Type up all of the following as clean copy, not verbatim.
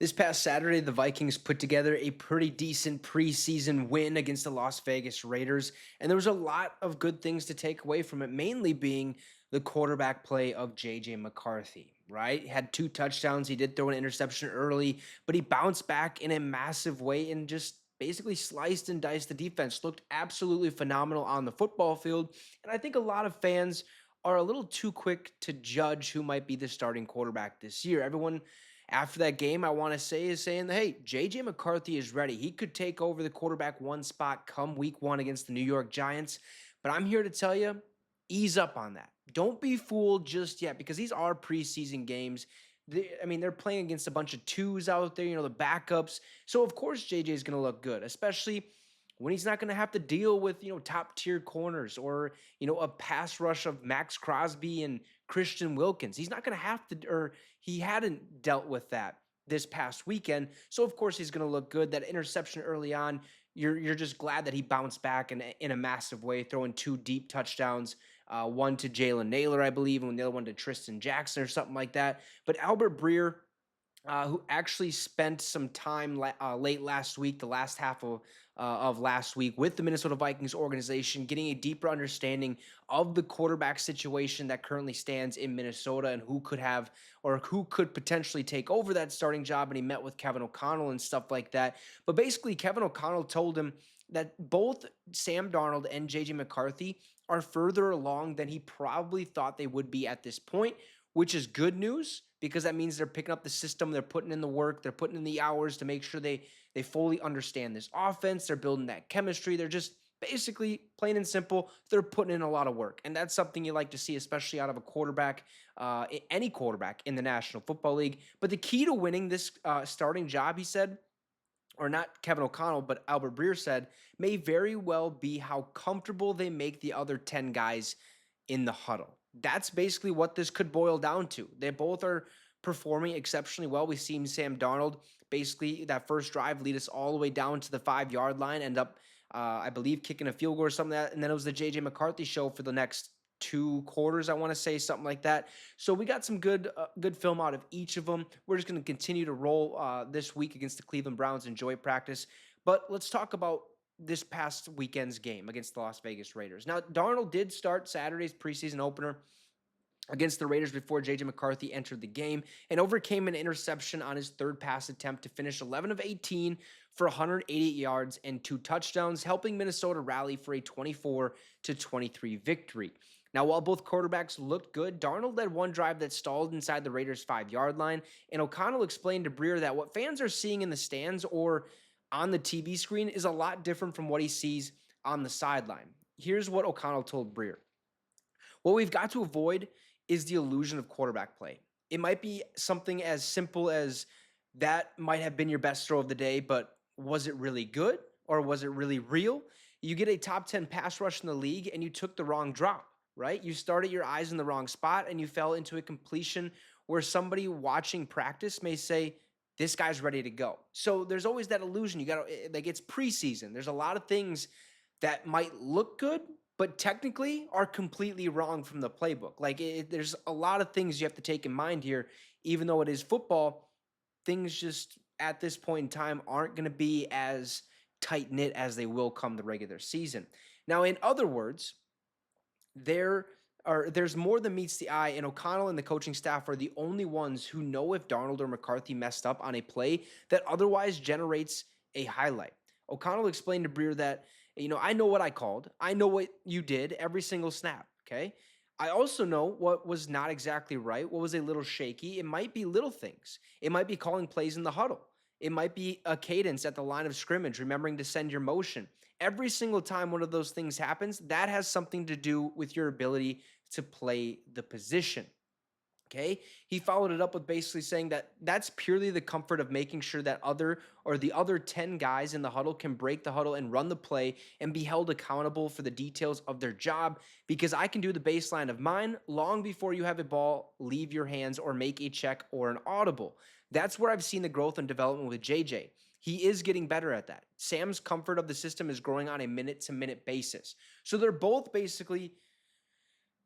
This past Saturday, the Vikings put together a pretty decent preseason win against the Las Vegas Raiders, and there was a lot of good things to take away from it, mainly being the quarterback play of JJ McCarthy, right? He had two touchdowns. He did throw an interception early, but he bounced back in a massive way and just basically sliced and diced the defense. Looked absolutely phenomenal on the football field, and I think a lot of fans are a little too quick to judge who might be the starting quarterback this year. Everyone after that game, I want to say is saying that, hey, JJ McCarthy is ready. He could take over the quarterback one spot come week one against the New York Giants. But I'm here to tell you, ease up on that. Don't be fooled just yet because these are preseason games. They're playing against a bunch of twos out there, the backups. So, of course, JJ is going to look good, especially when he's not going to have to deal with, top tier corners or, a pass rush of Max Crosby and Christian Wilkins. He's not going to have to, or he hadn't dealt with that this past weekend. So, of course, he's going to look good. That interception early on, you're just glad that he bounced back in a massive way, throwing two deep touchdowns, one to Jalen Naylor, I believe, and the other one to Tristan Jackson or something like that. But Albert Breer, who actually spent some time late last week, the last half of last week, with the Minnesota Vikings organization, getting a deeper understanding of the quarterback situation that currently stands in Minnesota and who could have or who could potentially take over that starting job. And he met with Kevin O'Connell and stuff like that. But basically, Kevin O'Connell told him that both Sam Darnold and JJ McCarthy are further along than he probably thought they would be at this point, which is good news because that means they're picking up the system, they're putting in the work, they're putting in the hours to make sure they fully understand this offense, they're building that chemistry, they're just basically, plain and simple, they're putting in a lot of work. And that's something you like to see, especially out of a quarterback, any quarterback in the National Football League. But the key to winning this starting job, he said, or not Kevin O'Connell, but Albert Breer said, may very well be how comfortable they make the other 10 guys in the huddle. That's basically what this could boil down to. They both are performing exceptionally well. We've seen Sam Darnold basically that first drive lead us all the way down to the 5-yard line, end up, I believe, kicking a field goal or something like that. And then it was the JJ McCarthy show for the next 2 quarters, I want to say, something like that. So we got some good film out of each of them. We're just going to continue to roll this week against the Cleveland Browns in joint practice. But let's talk about this past weekend's game against the Las Vegas Raiders. Now, Darnold did start Saturday's preseason opener against the Raiders before JJ McCarthy entered the game and overcame an interception on his third pass attempt to finish 11 of 18 for 188 yards and 2 touchdowns, helping Minnesota rally for a 24-23 victory. Now, while both quarterbacks looked good, Darnold led one drive that stalled inside the Raiders' 5-yard line, and O'Connell explained to Breer that what fans are seeing in the stands or on the TV screen is a lot different from what he sees on the sideline. Here's what O'Connell told Breer. What we've got to avoid is the illusion of quarterback play. It might be something as simple as that might have been your best throw of the day, but was it really good or was it really real? You get a top 10 pass rush in the league and you took the wrong drop, right? You started your eyes in the wrong spot and you fell into a completion where somebody watching practice may say, this guy's ready to go. So there's always that illusion. You got to, like, it's preseason. There's a lot of things that might look good, but technically are completely wrong from the playbook. There's a lot of things you have to take in mind here. Even though it is football, things just at this point in time aren't going to be as tight-knit as they will come the regular season. Now, in other words, there's more than meets the eye, and O'Connell and the coaching staff are the only ones who know if Darnold or McCarthy messed up on a play that otherwise generates a highlight. O'Connell explained to Breer that, I know what I called. I know what you did every single snap, okay? I also know what was not exactly right, what was a little shaky. It might be little things. It might be calling plays in the huddle. It might be a cadence at the line of scrimmage, remembering to send your motion. Every single time one of those things happens, that has something to do with your ability to play the position. Okay, he followed it up with basically saying that that's purely the comfort of making sure that the other 10 guys in the huddle can break the huddle and run the play and be held accountable for the details of their job, because I can do the baseline of mine long before you have a ball leave your hands or make a check or an audible. That's where I've seen the growth and development with JJ. He is getting better at that. Sam's comfort of the system is growing on a minute-to-minute basis. So they're both basically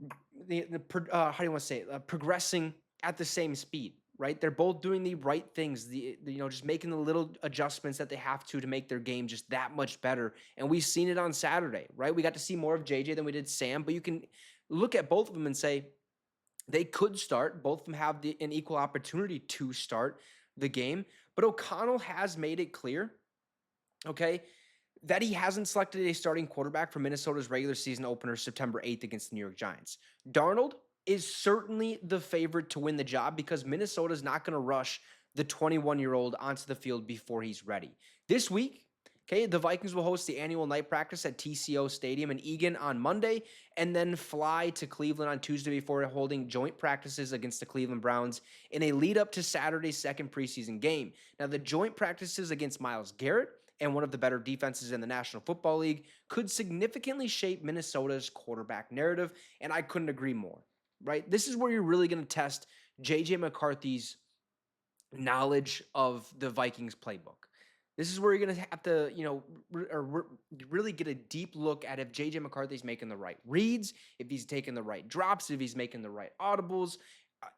how do you want to say it? Progressing at the same speed. right? They're both doing the right things, just making the little adjustments that they have to make their game just that much better. And we've seen it on Saturday, right? We got to see more of JJ than we did Sam, but you can look at both of them and say they could start. Both of them have an equal opportunity to start the game. But O'Connell has made it clear, okay, that he hasn't selected a starting quarterback for Minnesota's regular season opener September 8th against the New York Giants. Darnold is certainly the favorite to win the job because Minnesota's not going to rush the 21-year-old onto the field before he's ready. This week, okay, the Vikings will host the annual night practice at TCO Stadium in Eagan on Monday and then fly to Cleveland on Tuesday before holding joint practices against the Cleveland Browns in a lead up to Saturday's second preseason game. Now, the joint practices against Myles Garrett and one of the better defenses in the National Football League could significantly shape Minnesota's quarterback narrative, and I couldn't agree more, right? This is where you're really going to test JJ McCarthy's knowledge of the Vikings playbook. This is where you're going to have to, really get a deep look at if JJ McCarthy's making the right reads, if he's taking the right drops, if he's making the right audibles.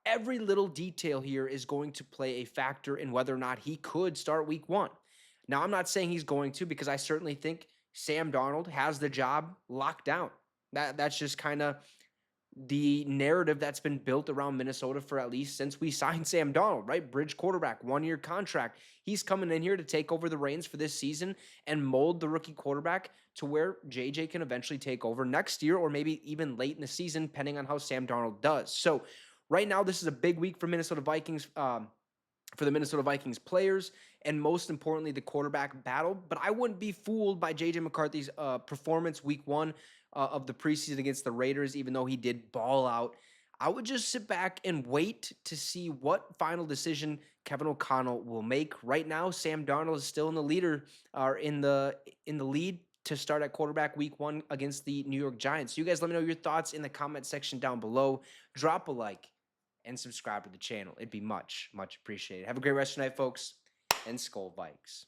Every little detail here is going to play a factor in whether or not he could start week one. Now, I'm not saying he's going to because I certainly think Sam Darnold has the job locked down. That's just kind of the narrative that's been built around Minnesota for at least since we signed Sam Darnold, right? Bridge quarterback, 1-year contract. He's coming in here to take over the reins for this season and mold the rookie quarterback to where JJ can eventually take over next year or maybe even late in the season, depending on how Sam Darnold does. So right now, this is a big week for Minnesota Vikings, for the Minnesota Vikings players, and most importantly, the quarterback battle. But I wouldn't be fooled by JJ McCarthy's performance week one of the preseason against the Raiders, even though he did ball out. I would just sit back and wait to see what final decision Kevin O'Connell will make. Right now, Sam Darnold is still in the leader, or in the lead to start at quarterback week one against the New York Giants. So you guys let me know your thoughts in the comment section down below. Drop a like and subscribe to the channel. It'd be much, much appreciated. Have a great rest of the night, folks, and Skol Vikes.